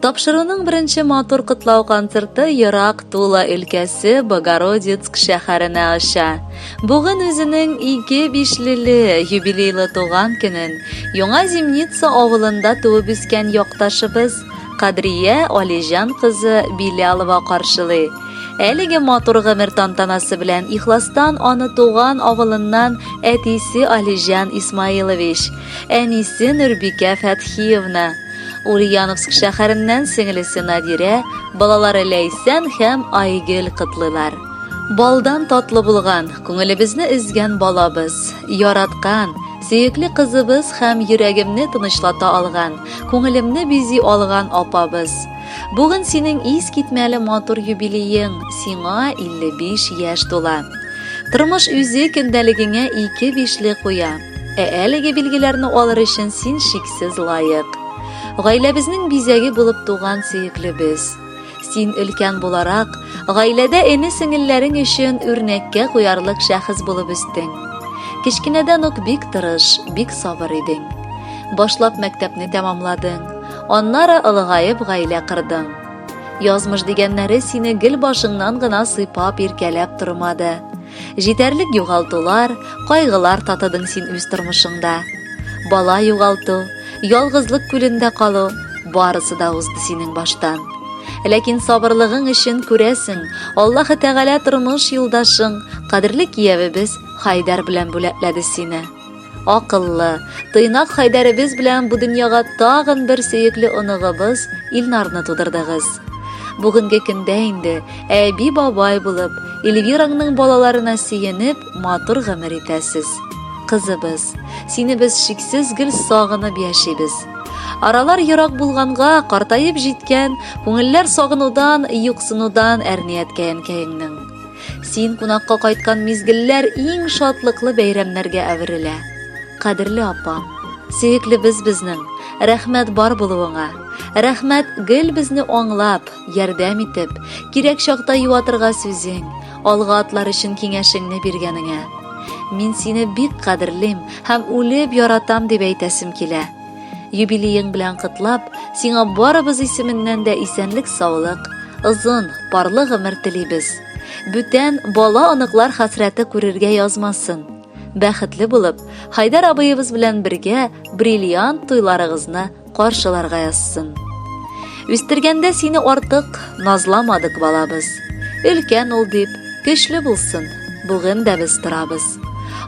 Тапшыруның беренче матур котлау концерты ерак Тула өлкәсе Богородицк шәһәренә аша. Бүген үзенең 2-5 юбилейлы туган көнен Яңа Зимница авылында туып үскән якташыбыз Кадрия Алижан кызы Билялова каршылый. Әлеге матур гомер тантанасы белән ихластан аны туган авылыннан әтисе Алижан Исмаилович, әнисе Нурбикә Фәтхиевна, Ульяновск шәһәреннән сеңлесе Надирә, балалары Ләйсән һәм Айгөл котлыйлар. Балдан татлы булган, күңелебезне изгән балабыз, яраткан, сөекле кызыбыз һәм йөрәгемне тынычлата алган, күңелемне бизи алган апабыз. Бүген синең ис китмәле матур юбилеең, сиңа 55 яшь тула. Тормыш үзе көндәлегеңә 2-5 куя. Әлеге билгеләрне алыр өчен син шиксез лаек. Гаиләбезнең бизәге булып туган сөеклебез. Син өлкән буларак, гаиләдә эне-сеңелләрең өчен үрнәккә куярлык шәхес булып үстең. Кичкенәдән үк бик тырыш, бик сабыр идең. Башлап мәктәпне тәмамладың, аннары ылыгаеп гаилә кырдың. Язмыш дигәннәре сине гел башыңнан гына сыйпап иркәләп тормады. Җитәрлек югалтулар, кайгылар татыдың син үз тормышыңда. Бала югалту, ялгызлык күлендә калу, барысы да узды синең баштан. Ләкин сабырлыгың өчен күрәсең, Аллаһы Тәгалә тормыш юлдашың, кадерле киявебез Хайдар белән бүләкләде сине. Акыллы, тыйнак Хайдарыбыз белән бу дөньяга тагын бер сөекле оныгыбыз Илнарны тудырдыгыз. Бүгенге көндә инде әби-бабай булып, Эльвираңның балаларына сөенеп, матур гомер итәсез. Кызыбыз, сине без шиксез гел сагынып яшибез. Аралар ерак булганга, картайып җиткән, күңелләр сагынудан, юксынудан әрнияткә янкәеңнең. Син кунакка кайткан мизгелләр иң шатлыклы бәйрәмнәргә әверелә. Кадерле апам, сөекле безнең, рәхмәт бар булуыңа. Рәхмәт гел безне аңлап, ярдәм итеп, кирәк чакта юатырга сүзең, алга атлар өчен киңәшеңне биргәнеңә. Мин сине бик кадерлим һәм үлеп яратам дип әйтәсем килә. Юбилеең белән котлап, сиңа барыбыз исеменнән дә исәнлек, саулык, озын, парлы гомер телибез. Бүтән бала оныклар хәсрәте күрергә язмасын. Бәхетле булып, Хайдар абыебыз белән бергә бриллиант туйларыгызны каршыларга язсын. Үстергәндә сине артык назламадык балабыз. Өлкән ул дип, көчле булсын, бүген дә без торабыз.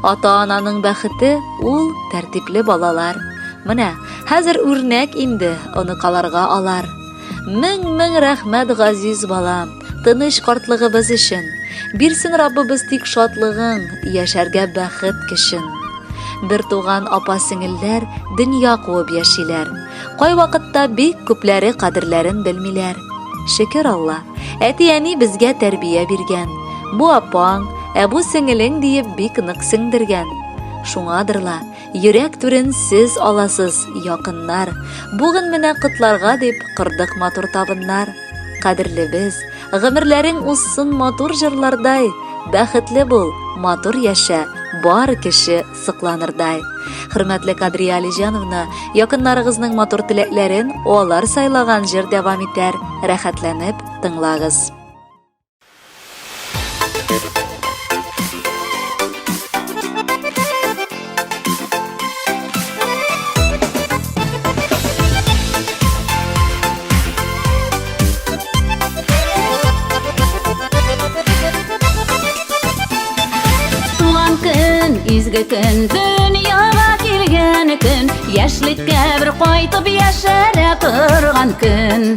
Ата-ананың бәхете ул тәртипле балалар. Менә, хәзер үрнәк инде, оныкаларга алар. Мең рәхмәт газиз балам, тыныч картлыгыбыз өчен. Бирсен Раббыбыз тик шатлыгың, яшәргә бәхет көчен. Бер туган апа-сеңелләр дөнья куып яшиләр. Кай вакытта бик күпләре кадерләрен белмиләр. Шөкер Алла, әти-әни безгә тәрбия биргән. Бу апаң, бу сеңелең диеп бик нык сеңдергән. Шуңадырла, йөрәк түрен сез аласыз, якыннар. Бүген менә котларга дип кырдык матур табыннар. Кадерле без, гомерләрең узсын матур җырлардай. Бәхетле бул, матур яшә, бар кеше сыкланырдай. Хөрмәтле Кадрия Алижановна, якыннарыгызның матур теләкләрен алар сайлаган җыр дәвам итәр. Рәхәтләнеп тыңлагыз. Изге көн, дөньяга килгән көн, яшьлеккә бер кайтып яшәрә торган көн.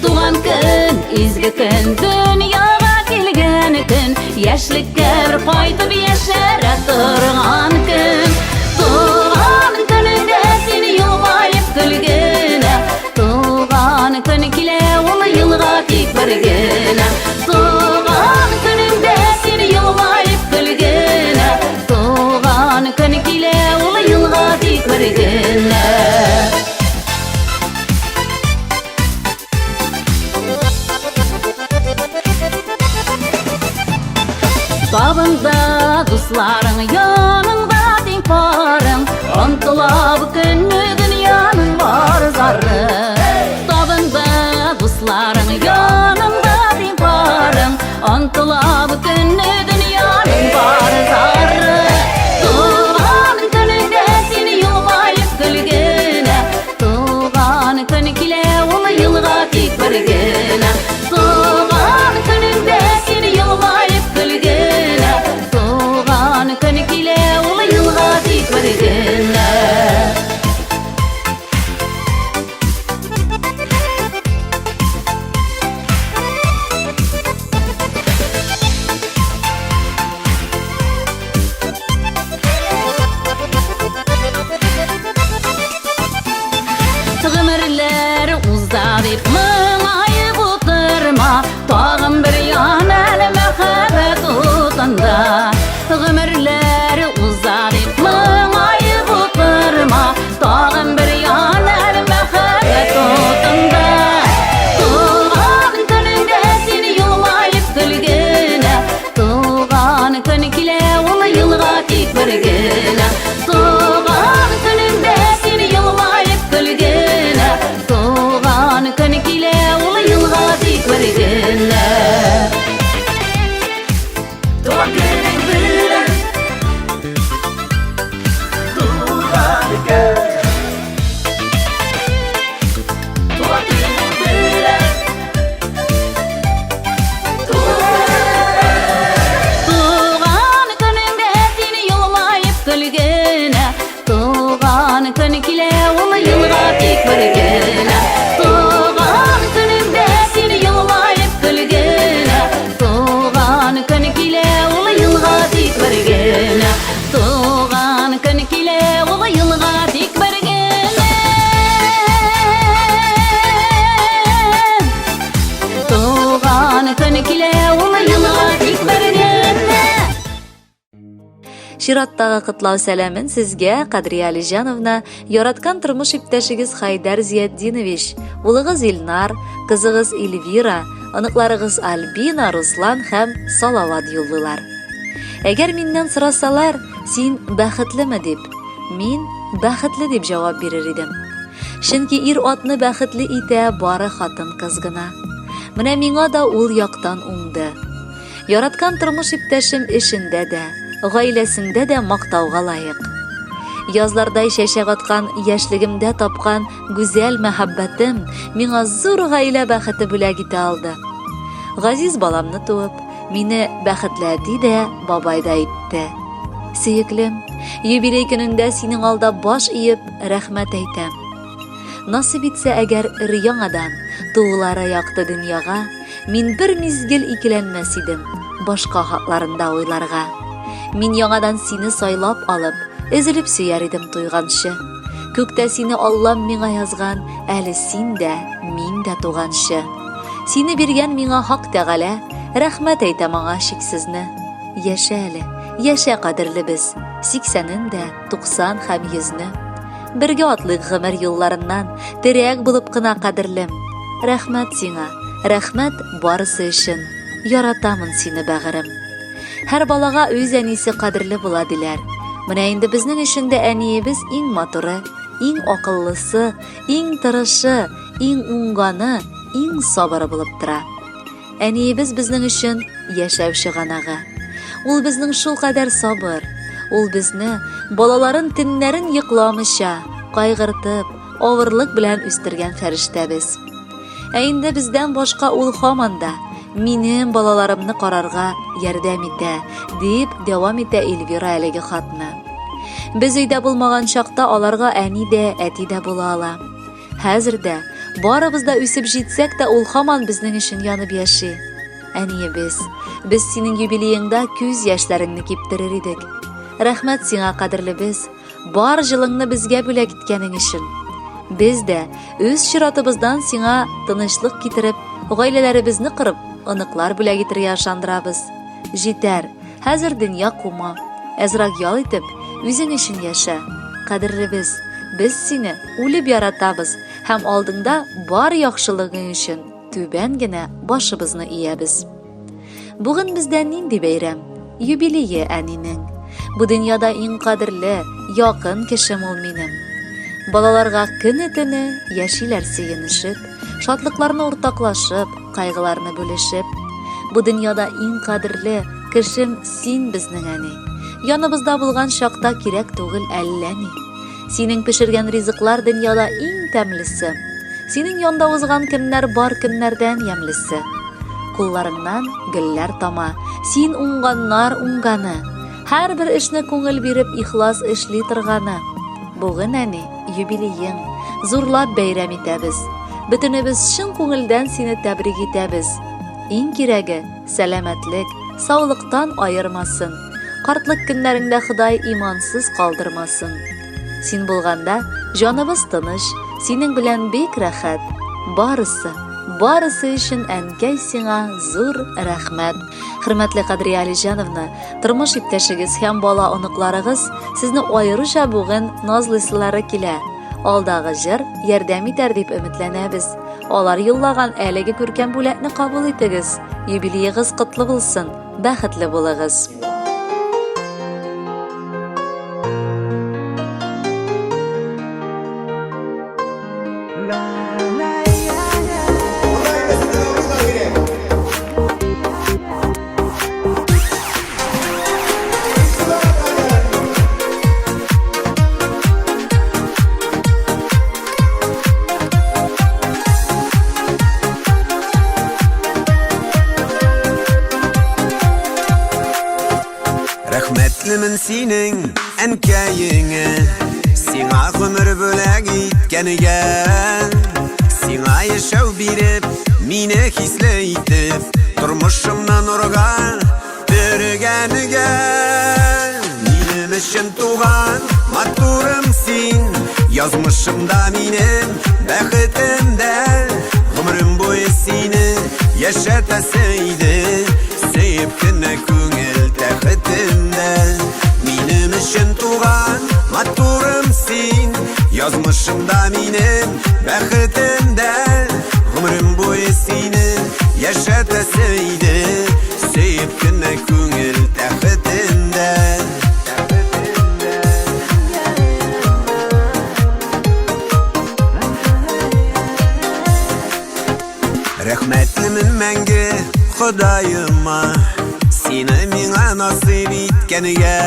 Туган көн, изге көн, дөньяга килгән көн, яшьлеккә бер кайтып яшәрә торган көн. Туган көнеңдә син елмаеп көлгәнә, туган көн килә ул елга тик бер генә. Туган көнеңдә син елмаеп көлгәнә, көн килә ул елга тик бер генә. Табында дусларың, яныңда тиң парың, ынтыла бу көнне дөньяның бар зары. Табында birgene Doğan gün kile ol yılga tek birgene Doğan günümde seni yıllayıp gülgene Doğan gün kile ol yılga tek birgene Doğan gün kile ol yılga tek birgene Doğan gün kile ol yılga tek birgene Şirottагы кытлау сәламен сезгә, Кадрия Алижановна, яраткан тормыш иптәшегез Хайдар Зиятдинович, улыгыз Илнар, кызыгыз Эльвира, аныкларыгыз Альбина, Руслан һәм Салават юллыйлар. Әгәр миннән сорасалар, син бәхетлеме дип, мин бәхетле дип җавап бирер идем. Чөнки ир атны бәхетле итә бары хатын-кыз гына. Менә миңа да ул яктан уңды. Яраткан тормыш иптәшем эшендә дә, гаиләсендә дә мактауга лаек. Язлардай чәчәк аткан яшьлегемдә тапкан гүзәл мәхәббәтем миңа зур гаилә бәхете бүләк итә алды. Газиз баламны туып, мине бәхетләди дә, бабай да итте. Сөеклем, юбилей көнендә синең алда баш иеп рәхмәт әйтәм. Насып итсә әгәр өр-яңадан туулары якты дөньяга, мин бер мизгел икеләнмәс идем башка хакларында уйларга. Мин яңадан сине сайлап алып, өзелеп сөяр идем туйганчы. Күктә сине Аллам миңа язган, әле син дә, мин дә туганчы. Сине биргән миңа Хак Тәгалә, рәхмәт әйтәм аңа чиксезне. Яшә әле, яшә кадерле без, 80-ен дә, 90 һәм 100-не. Бергә атлык гомер юлларыннан, терәк булып кына кадерлем. Рәхмәт сиңа, рәхмәт барысы өчен. Яратамын сине бәгырем. Һәр балага үз әнисе кадерле була диләр. Менә инде безнең өчен дә әниебез иң матуры, иң акыллысы, иң тырышы, иң уңганы, иң сабыры булып тора. Әниебез безнең өчен яшәүче ганагы. Ул безнең шул кадәр сабыр. Ул безне балаларын төннәрен йокламыйча, кайгыртып, авырлык белән үстергән фәрештәбез. Ә инде бездән башка ул һаман да минем балаларымны карарга ярдәм итә, дип дәвам итә Эльвира әлеге хатны. Без өйдә булмаган чакта аларга әни дә, әти дә була ала. Хәзер дә барыбыз да үсеп җитсәк тә ул һаман безнең өчен янып яши. Әниебез, без синең юбилееңдә күз яшьләреңне киптерер идек. Рәхмәт сиңа, кадерлебез, бар җылыңны безгә бүләк иткәнең өчен. Без дә үз чиратыбыздан сиңа тынычлык китереп, гаиләләребезне кырып, оныклар бүләк итәргә ышандырабыз. Җитәр, хәзер дөнья кума. Әзрәк ял итеп, үзең өчен яшә. Кадерлебез, без сине үлеп яратабыз һәм алдыңда бар яхшылыгың өчен түбән генә башыбызны иябез. Бүген бездә нинди бәйрәм? Юбилее әнинең. Бу дөньяда иң кадерле, якын кешем ул минем. Балаларга көне-төне яшиләр сөенешеп, шатлыкларны уртаклашып, кайгыларны бүлешеп. Бу дөньяда иң кадерле кешем син безнең әни. Яныбызда булган чакта кирәк түгел әллә ни. Синең пешергән ризыклар дөньяда иң тәмлесе. Синең янда узган көннәр бар көннәрдән ямлесе. Кулларыңнан гөлләр тама, син уңганнар уңганы. Һәр бер эшне күңел биреп ихлас эшли торганы. Бүген әни, юбилеең, зурлап бәйрәм итәбез. Бөтенебез чын күңелдән сине тәбрик итәбез. Иң кирәге сәламәтлек, саулыктан айырмасын. Картлык көннәрендә Ходай имансыз калдырмасын. Син булганда җаныбыз тыныч, синең белән бик рәхәт. Барысы өчен әнкәй сиңа зур рәхмәт. Хөрмәтле Кадрия Алижановна, тормыш иптәшегез һәм бала оныкларыгыз сезне аеруча бүген назлыйсылары килә. Алдагы җыр ярдәм итәр дип өметләнәбез. Алар юллаган әлеге күркәм бүләкне кабул итегез. Юбилеегыз котлы булсын, бәхетле булыгыз. Rəhmətlimin senin ənkəyinə Sina ömür bölək itkənigə Sina yaşav birib, mine hisləyitib Turmuşumdan organ bürgənigə Minim üçün tuğan maturumsin Yazmışımda minim bəxitimdə Ömrüm boyu seni yaşatasaydı Sevip günə köngül təxitimdə Minim üçün tuğan maturumsin Yazmışımda minim bəxitimdə Ömrüm boyu seni yaşatasaydı Sevip günə köngül təxitimdə Rəhmətlimin məngi Xudayıma Seni mingə nasib itkənigə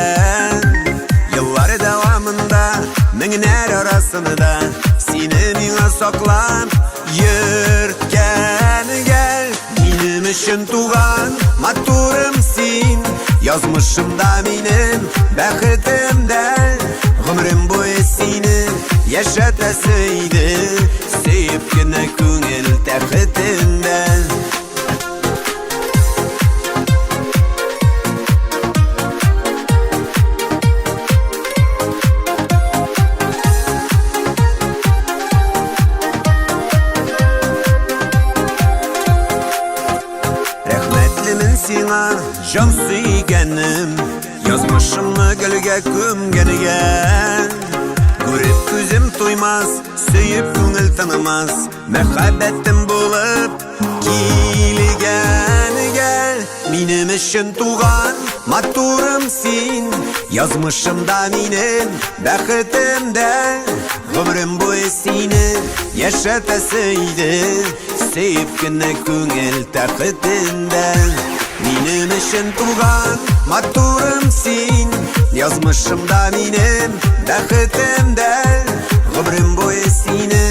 Yıllar davamında Minlər arasında Seni mingə saklab yürtkənigə Minim üçün tuğan maturumsin Yazmışımda minim bəxitimdə Ömrüm boyu seni yaşatasaydı Sevip günə köngül təxitimdə Rəhmətlimin sina can süygənim Yazmışımı gölgə kömgənigə Görüp gözüm toymaz, söyüp köngül tanımaz Məxəbbətim bulup kiligənigə Minim üçün tuğan maturumsin Yazmışımda minim bəxitimdə Ömrüm boyu seni yaşatasaydı Sevip günə köngül təxitimdə Minim üçün tuğan maturumsin Yazmışımda minim bəxitimdə Ömrüm boyu seni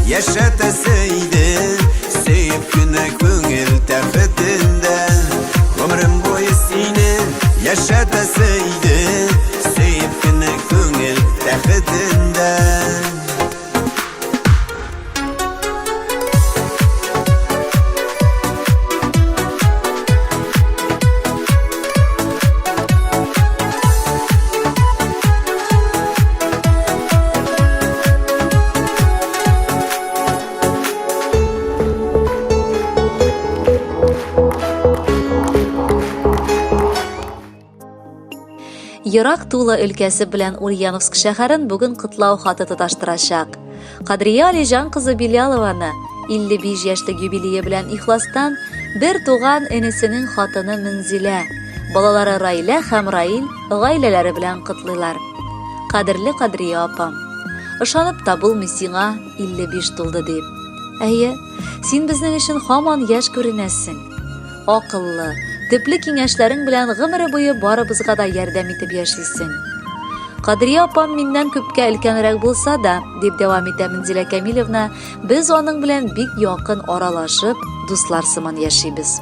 yaşatasaydı Sevip günə köngül təxitimdə Ömrüm boyu seni yaşatasaydı Sevip günə köngül təxitimdə Йырак Тула өлкәсе белән Ульяновск шәһәрен бүген кытлау хаты тоташтырачак. Кадрия Алижан кызы Билялованы 55 яшьлек юбилее белән ихластан бер туган энесенең хатыны Минзилә, балалары Райла һәм Раил гаиләләре белән кытлыйлар. Кадерле Кадрия апам, ышанып та булмый сиңа 55 тулды дип. Әйе, син безнең өчен һаман яшь күренәсең. Акыллы, төпле киңәшләрең белән гомере буе барыбызга да ярдәм итеп яшисең. Кадрия апам миннән күпкә өлкәнрәк булса да, дип дәвам итә Минзилә Камиловна, без аның белән бик якын аралашып, дуслар сыман яшибез.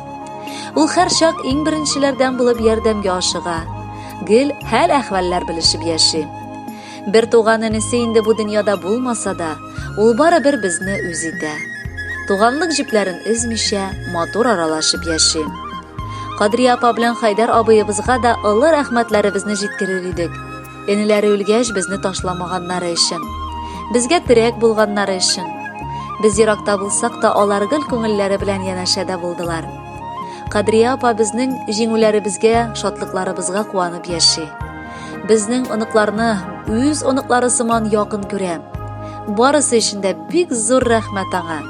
Ул һәр чак иң беренчеләрдән булып ярдәмгә ашыга. Гел хәл-әхвәлләр белешеп яши. Бер туган энесе инде бу дөньяда булмаса да, ул барыбер безне үз итә. Туганлык җипләрен эзмичә, матур аралашып яши. Кадрия апа белән Хайдар абыебызга да олы рәхмәтләребезне җиткерер идек. Энеләре үлгәч безне ташламаганнары өчен, безгә терәк булганнары өчен. Без еракта булсак та алар гел күңелләре белән янәшәдә булдылар. Кадрия апа безнең җиңүләребезгә, шатлыкларыбызга куанып яши. Безнең оныкларны үз оныклары сыман якын күрә. Барысы өчен дә бик зур рәхмәт аңа.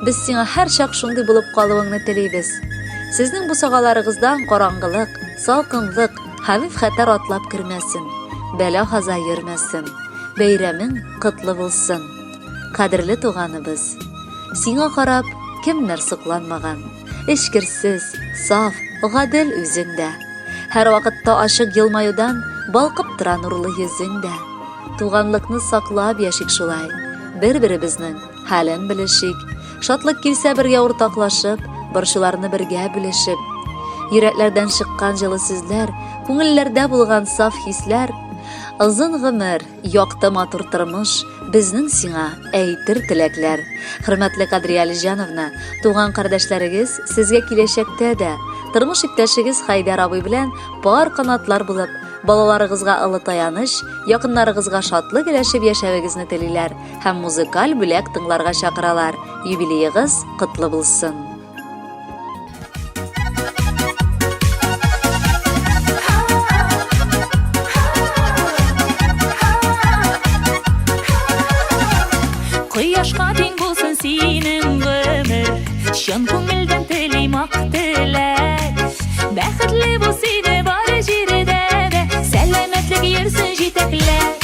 Без сиңа һәр чак шундый булып калуыңны телибез. Сезнең бу сагаларыгыздан караңгылык, салкынлык, хәвеф-хәтәр атлап кермәсен. Бәла-хаза йөрмәсен. Бәйрәмең кытлы булсын. Кадерле туганыбыз, сиңа карап кемнәр сокланмаган. Эшкерсез, саф, гадел үзеңдә. Һәр вакытта ачык елмаюдан балкып тора нурлы йөзеңдә. Туганлыкны саклап яшик шулай. Бер-беребезнең хәлен белешик. Шатлык килсә бергә уртаклашып, борчуларны бергә бүлешеп. Йөрәкләрдән чыккан җылы сүзләр күңелләрдә булган саф хисләр, озын гомер, якты матур тормыш, безнең сиңа әйтер теләкләр. Хөрмәтле Кадрия Алижановна, туган кардәшләрегез сезгә киләчәктә дә тормыш иптәшегез Хайдар абый белән пар канатлар булып, балаларыгызга ылы таяныч, якыннарыгызга шатлык иләшеп яшәвегезне телиләр һәм музыкаль бүләк тыңларга чакыралар. Юбилеегыз котлы булсын. Кояшка тең булсын синең гомер, чын күңелдән телим ак теләк. Бәхетле бул сине бар җирдә дә, сәламәтлек йөрсен җитәкләп.